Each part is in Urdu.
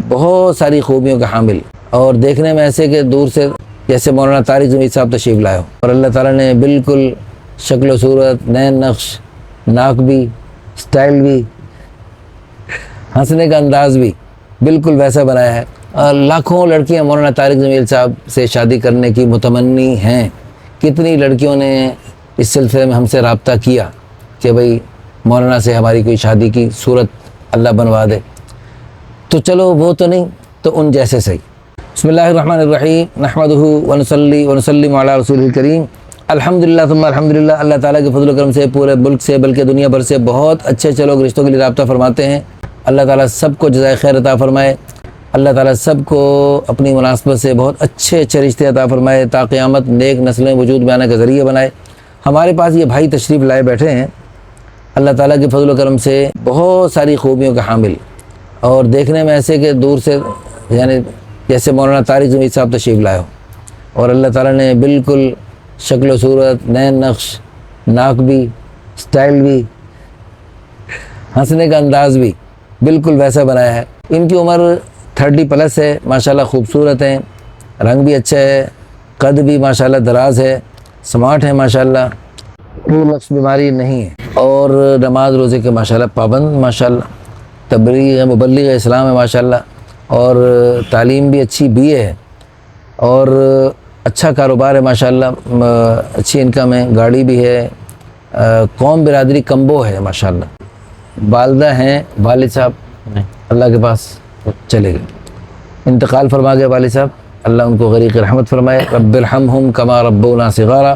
بہت ساری خوبیوں کا حامل، اور دیکھنے میں ایسے کہ دور سے جیسے مولانا طارق زمید صاحب تشریف لائے ہو، اور اللہ تعالیٰ نے بالکل شکل و صورت، نین نقش، ناک بھی، سٹائل بھی، ہنسنے کا انداز بھی بالکل ویسا بنایا ہے۔ لاکھوں لڑکیاں مولانا طارق زمید صاحب سے شادی کرنے کی متمنی ہیں۔ کتنی لڑکیوں نے اس سلسلے میں ہم سے رابطہ کیا کہ بھئی مولانا سے ہماری کوئی شادی کی صورت اللہ بنوا دے۔ تو چلو وہ تو نہیں تو ان جیسے صحیح۔ بسم اللہ الرحمن الرحیم، نحمدہ ونصلی ونسلم علی رسول الکریم۔ الحمدللہ ثم الحمدللہ، اللہ تعالیٰ کے فضل و کرم سے پورے ملک سے بلکہ دنیا بھر سے بہت اچھے اچھے لوگ رشتوں کے لیے رابطہ فرماتے ہیں۔ اللہ تعالیٰ سب کو جزائے خیر عطا فرمائے، اللہ تعالیٰ سب کو اپنی مناسبت سے بہت اچھے اچھے رشتے عطا فرمائے تا قیامت نیک نسلیں وجود میں آنے کا ذریعہ بنائے۔ ہمارے پاس یہ بھائی تشریف لائے بیٹھے ہیں، اللہ تعالیٰ کے فضل و کرم سے بہت ساری خوبیوں کا حامل، اور دیکھنے میں ایسے کہ دور سے یعنی جیسے مولانا طارق زمید صاحب تشریف لائے ہو، اور اللہ تعالیٰ نے بالکل شکل و صورت، نین نقش، ناک بھی، سٹائل بھی، ہنسنے کا انداز بھی بالکل ویسا بنایا ہے۔ ان کی عمر 30+ ہے، ماشاءاللہ خوبصورت ہیں، رنگ بھی اچھا ہے، قد بھی ماشاءاللہ دراز ہے، سمارٹ ہے ماشاءاللہ، کوئی نقص بیماری نہیں ہے، اور نماز روزے کے ماشاءاللہ پابند ماشاءاللہ، تبلیغ مبلغ اسلام ہے ماشاءاللہ، اور تعلیم بھی اچھی BA ہے، اور اچھا کاروبار ہے ماشاءاللہ، اچھی انکم ہے، گاڑی بھی ہے، قوم برادری کمبو ہے ماشاءاللہ۔ والدہ ہیں، والد صاحب اللہ کے پاس چلے گئے، انتقال فرما گئے والد صاحب، اللہ ان کو غریق رحمت فرمائے، رب ارحمہم کما ربونا صغارا۔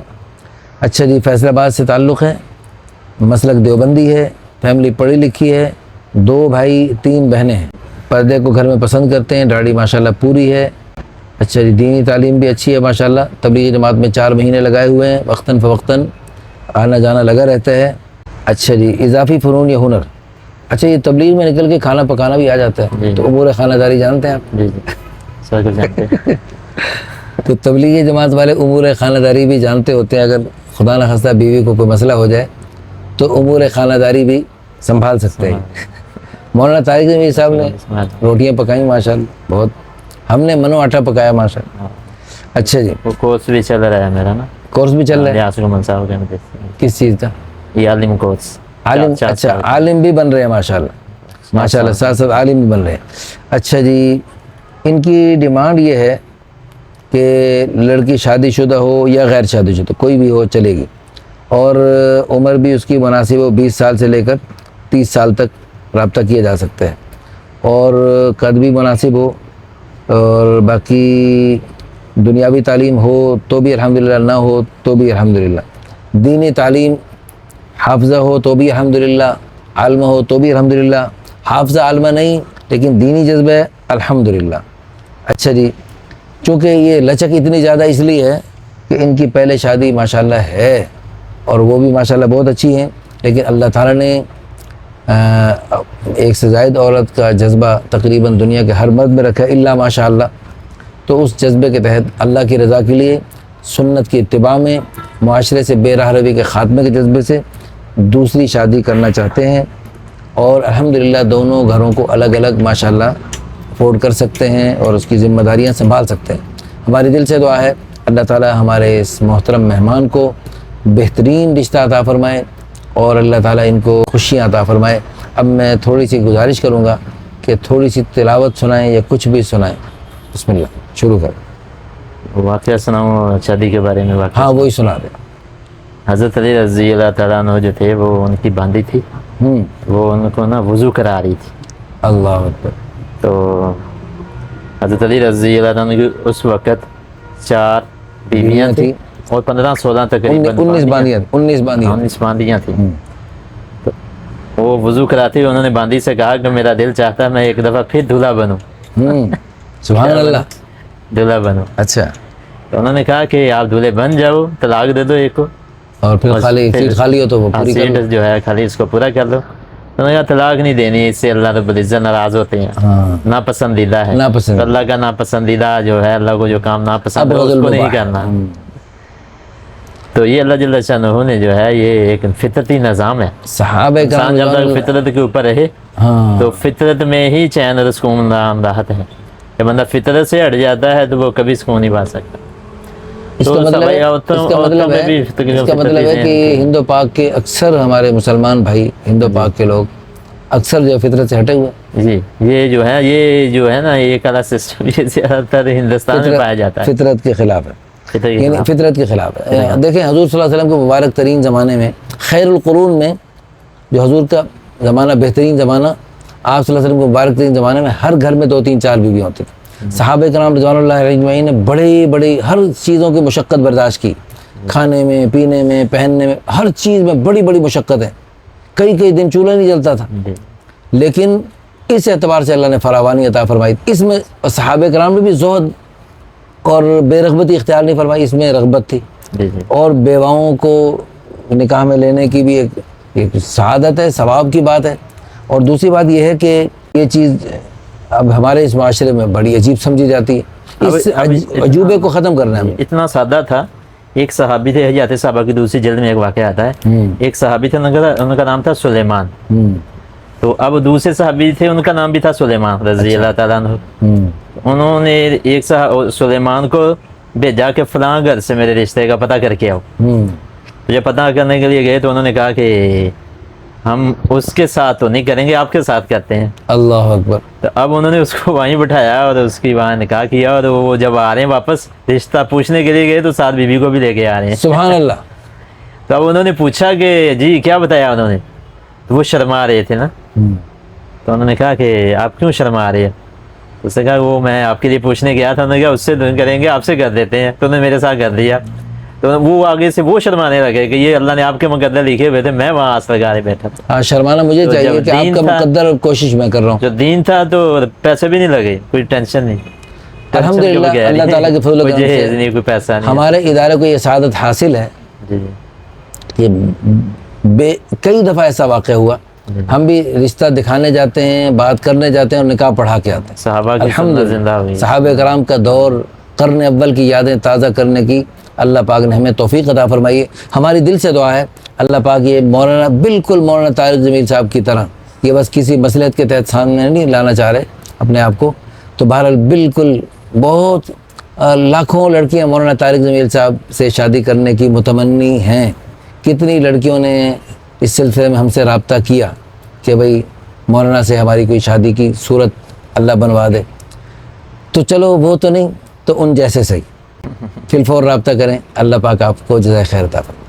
اچھا جی، فیصل آباد سے تعلق ہے، مسلک دیوبندی ہے، فیملی پڑھی لکھی ہے، 2 بھائی 3 بہنیں ہیں، پردے کو گھر میں پسند کرتے ہیں، داڑھی ماشاءاللہ پوری ہے۔ اچھا جی، دینی تعلیم بھی اچھی ہے ماشاءاللہ، تبلیغی جماعت میں 4 مہینے لگائے ہوئے ہیں، وقتاً فوقتاً آنا جانا لگا رہتا ہے۔ اچھا جی، اضافی فنون یا ہنر، اچھا یہ تبلیغ میں نکل کے کھانا پکانا بھی آ جاتا ہے، تو امور خانہ داری جانتے ہیں آپ؟ جی سب کچھ جانتے ہیں۔ تو تبلیغی جماعت والے امور خانہ داری بھی جانتے ہوتے ہیں، اگر خدا نہ خواستہ بیوی کو کوئی مسئلہ ہو جائے تو امور خانہ داری بھی سنبھال سکتے ہیں۔ مولانا طارق زمید صاحب نے روٹیاں پکائیں ماشاءاللہ، بہت، ہم نے منو آٹا پکایا ماشاءاللہ۔ اچھا جی، وہ کورس بھی چل رہا ہے میرا نا، کورس بھی چل رہا ہے، یاسر گمن صاحب کے کس چیز کا؟ یہ عالم کورس، عالم، اچھا عالم بھی بن رہے ہیں ماشاءاللہ، ماشاءاللہ ساتھ ساتھ عالم بھی بن رہے ہیں۔ اچھا جی، ان کی ڈیمانڈ یہ ہے کہ لڑکی شادی شدہ ہو یا غیر شادی شدہ کوئی بھی ہو چلے گی، اور عمر بھی اس کی مناسب ہو، 20 سال سے لے کر 30 سال تک رابطہ کیا جا سکتا ہے، اور قد بھی مناسب ہو، اور باقی دنیاوی تعلیم ہو تو بھی الحمدللہ، نہ ہو تو بھی الحمدللہ، دینی تعلیم حافظہ ہو تو بھی الحمدللہ، عالمہ ہو تو بھی الحمدللہ، حافظہ عالمہ نہیں لیکن دینی جذبہ ہے الحمدللہ۔ اچھا جی، چونکہ یہ لچک اتنی زیادہ اس لیے ہے کہ ان کی پہلے شادی ماشاءاللہ ہے، اور وہ بھی ماشاءاللہ بہت اچھی ہیں، لیکن اللہ تعالیٰ نے ایک سے زائد عورت کا جذبہ تقریباً دنیا کے ہر مرد میں رکھا ہے الا ماشاءاللہ، تو اس جذبے کے تحت اللہ کی رضا کے لیے، سنت کی اتباع میں، معاشرے سے بے راہ روی کے خاتمے کے جذبے سے دوسری شادی کرنا چاہتے ہیں، اور الحمدللہ دونوں گھروں کو الگ الگ ماشاءاللہ افورڈ کر سکتے ہیں، اور اس کی ذمہ داریاں سنبھال سکتے ہیں۔ ہماری دل سے دعا ہے اللہ تعالیٰ ہمارے اس محترم مہمان کو بہترین رشتہ عطا فرمائے، اور اللہ تعالیٰ ان کو خوشیاں عطا فرمائے۔ اب میں تھوڑی سی گزارش کروں گا کہ تھوڑی سی تلاوت سنائیں یا کچھ بھی سنائیں۔ بسم اللہ، شروع کریں۔ واقعہ سناؤں شادی کے بارے میں؟ واقعہ ہاں وہی سنا دیں۔ حضرت علی رضی اللہ تعالیٰ عنہ جو تھے، وہ ان کی باندھی تھی، وہ ان کو نا وضو کرا رہی تھی۔ اللہ اکبر۔ تو حضرت علی رضی اللہ عنہ کی اس وقت 4 بیویاں تھیں اور 15-16 تقریباً 19 باندیاں تھیں۔ تو وہ وضو کراتے ہوئے انہوں نے باندی سے کہا کہ میرا دل چاہتا ہے میں ایک دفعہ پھر دولہا بنوں، سبحان اللہ، دولہا بنوں۔ اچھا، تو انہوں نے کہا کہ آپ دولہے بن جاؤ، طلاق دے دو ایک کو، اور پھر خالی ہو تو وہ پوری کر لو، جو ہے خالی اس کو پورا کر لو۔ انہوں نے کہا طلاق نہیں دینی، اس سے اللہ رب العزت ناراض ہوتے ہیں، ناپسندیدہ ہے، اللہ کا ناپسندیدہ جو ہے، اللہ کو جو کام ناپسند ہے اس کو نہیں کرنا۔ تو یہ اللہ جل شانہ نے جو ہے یہ ایک فطرتی نظام ہے. صحابہ انسان جب کرام تک فطرت کے اوپر رہے ہاں تو فطرت میں ہی چین اور سکون راحت ہے. جب بندہ فطرت سے ہٹ جاتا ہے تو وہ کبھی سکون نہیں پا سکتا. اس کا مطلب ہے کہ ہند و پاک کے اکثر ہمارے مسلمان بھائی ہند و پاک کے لوگ اکثر جو فطرت سے ہٹے ہوئے. جی یہ جو ہے نا یہ کلا سسٹم یہ زیادہ تر ہندوستان میں پایا جاتا ہے. فطرت کے خلاف ہے, یعنی فطرت کے خلاف ہے. دیکھیں حضور صلی اللہ علیہ وسلم کے مبارک ترین زمانے میں خیر القرون میں جو حضور کا زمانہ بہترین زمانہ, آپ صلی اللہ علیہ وسلم کے مبارک ترین زمانے میں ہر گھر میں 2-3-4 بیویاں ہوتی تھیں. صحابہ کرام رضوان اللہ علیہ اجمعین نے بڑی ہر چیزوں کی مشقت برداشت کی, کھانے میں, پینے میں, پہننے میں, ہر چیز میں بڑی مشقت ہے. کئی دن چولہا نہیں جلتا تھا, لیکن اس اعتبار سے اللہ نے فراوانی عطا فرمائی. اس میں صحابہ کرام نے بھی زہد اور بے رغبتی اختیار نہیں فرمائی, اس میں رغبت تھی. اور بیواؤں کو نکاح میں لینے کی بھی ایک سعادت ہے, ثواب کی بات ہے. اور دوسری بات یہ ہے کہ یہ چیز اب ہمارے اس معاشرے میں بڑی عجیب سمجھی جاتی ہے. اس عجوبے کو ختم کرنا ہے. اتنا سادہ تھا. ایک صحابی تھے, حجات صحابہ کی دوسری جلد میں ایک واقعہ آتا ہے. ایک صحابی تھے, ان کا نام تھا سلیمان. تو اب دوسرے صحابی تھے, ان کا نام بھی تھا سلیمان رضی اللہ تعالیٰ عنہ. انہوں نے ایک سلیمان کو بھیجا کہ فلاں گھر سے میرے رشتے کا پتہ کر کے آؤ. جب پتہ کرنے کے لیے گئے تو انہوں نے کہا کہ ہم اس کے ساتھ تو نہیں کریں گے, آپ کے ساتھ کرتے ہیں. اللہ اکبر. تو اب انہوں نے اس کو وہیں بٹھایا اور اس کی وہاں نکاح کیا, اور وہ جب آ رہے ہیں واپس رشتہ پوچھنے کے لیے گئے تو ساتھ بیوی کو بھی لے کے آ رہے ہیں. سبحان اللہ. تو اب انہوں نے پوچھا کہ جی کیا بتایا انہوں نے, تو وہ شرما رہے تھے نا. تو انہوں نے کہا کہ آپ کیوں شرما رہے ہیں؟ اس نے کہا وہ میں آپ کے لیے پوچھنے گیا تھا. انہوں نے کہا اس سے کریں گے, آپ سے کر دیتے ہیں. تو انہوں نے میرے ساتھ کر دیا. تو وہ آگے سے وہ شرمانے لگے کہ یہ اللہ نے آپ کے مقدر لکھے ہوئے تھے, میں وہاں آس لگا بیٹھا تھا. ہاں شرمانا مجھے چاہیے کہ آپ کا مقدر اور کوشش میں کر رہا ہوں. جو دین تھا تو پیسے بھی نہیں لگے, کوئی ٹینشن نہیں. الحمدللہ اللہ تعالیٰ کے فضل و کرم سے کوئی پیسہ نہیں. ہمارے ادارے کو یہ سعادت حاصل ہے. یہ کئی دفعہ ایسا واقع ہوا, ہم بھی رشتہ دکھانے جاتے ہیں, بات کرنے جاتے ہیں اور نکاح پڑھا کے آتے ہیں. صحابہ کی سنت زندہ ہوئی. صحابہ کرام کا دور, قرن اول کی یادیں تازہ کرنے کی اللہ پاک نے ہمیں توفیق عطا فرمائی ہے. ہماری دل سے دعا ہے اللہ پاک یہ مولانا بالکل مولانا طارق جمیل صاحب کی طرح, یہ بس کسی مصلحت کے تحت سامنے نہیں لانا چاہ رہے اپنے آپ کو, تو بہرحال بالکل بہت لاکھوں لڑکیاں مولانا طارق جمیل صاحب سے شادی کرنے کی متمنی ہیں. کتنی لڑکیوں نے اس سلسلے میں ہم سے رابطہ کیا کہ بھئی مولانا سے ہماری کوئی شادی کی صورت اللہ بنوا دے. تو چلو وہ تو نہیں تو ان جیسے صحیح, فی الفور رابطہ کریں. اللہ پاک آپ کو جزائے خیر عطا فرمائے.